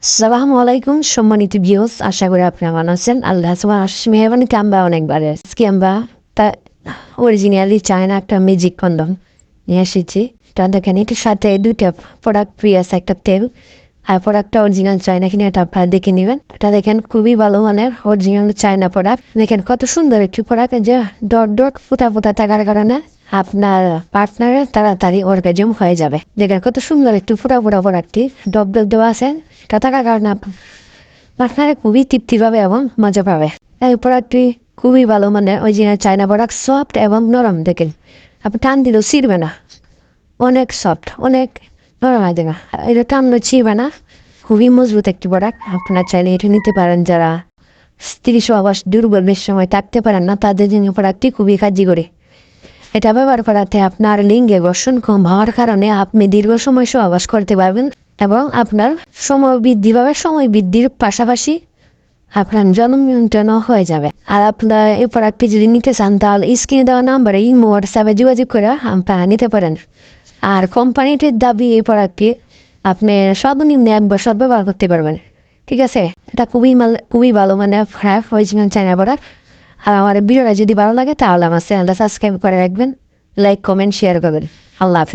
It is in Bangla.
আসসালামু আলাইকুম সম্মানিত ভিউয়ার্স, আশা করি আপনারা ভালো আছেন। আল্লাহ সুবহানাহু মেহরবানি আমরা অনেকবারে আজকে আমরা তা অরিজিনালি চায়না একটা ম্যাজিক কন্ডম নিয়ে এসেছি। তা দেখেন এটার সাথে দুইটা প্রোডাক্ট ফ্রি আছে, একটা তেল আর প্রোডাক্টটা অরিজিনাল চায়না কিনে এটা আপনারা দেখে নেবেন। এটা দেখেন খুবই ভালো মানের অরিজিনাল চায়না প্রোডাক্ট। দেখেন কত সুন্দর একটি প্রোডাক্ট, যে ডট ডট ফুটা ফুটা থাকার কারণে আপনার পার্টনারের তাড়াতাড়ি অর্গাজম হয়ে যাবে। দেখেন কত সুন্দর একটু ফুটা ফুটা প্রোডাক্টটি ডব ডব দেওয়া আছে, এটা থাকার কারণে পার্টনারে খুবই তৃপ্তি পাবে এবং মজা পাবে। এই প্রোডাক্টটি খুবই ভালো মানের অরিজিনাল চায়না প্রোডাক্ট, সফট এবং নরম। দেখেন আপনি টান দিলেও ছিঁড়বে না, অনেক সফট, অনেক নরম হয়। দেখা এটা টানলেও ছিঁড়বে না, খুবই মজবুত একটি প্রোডাক্ট। আপনারা চাইলে এটা নিতে পারেন। যারা স্ত্রী সহবাস দুর্বল বেশ সময় থাকতে পারেন না, তাদের জন্য প্রোডাক্টটি খুবই কার্যকরী। এটা ব্যবহার করাতে আপনার লিঙ্গে ঘর্ষণ কম হওয়ার কারণে আপনি দীর্ঘ সময় সহবাস করতে পারবেন এবং আপনার সময় বৃদ্ধি পাবে। সময় বৃদ্ধির পাশাপাশি আপনার জন্ম নিয়ন্ত্রণ হয়ে যাবে। আর আপনার এই প্রোডাক্টটি যদি নিতে চান তাহলে স্ক্রিনে দেওয়া নাম্বারে ইমো হোয়াটসঅ্যাপে যোগাযোগ করে আপনারা নিতে পারেন। আর কোম্পানিটির দাবি এই প্রোডাক্টটি আপনি সর্বনিম্ন 1 বছর ব্যবহার করতে পারবেন। ঠিক আছে, এটা খুবই ভালো মানে ফ্রেশ অরিজিনাল চায়না প্রোডাক্ট। আর আমার ভিডিওটা যদি ভালো লাগে তাহলে আমার চ্যানেলটা সাবস্ক্রাইব করে রাখবেন, লাইক কমেন্ট শেয়ার করবেন। আল্লাহ হাফিজ।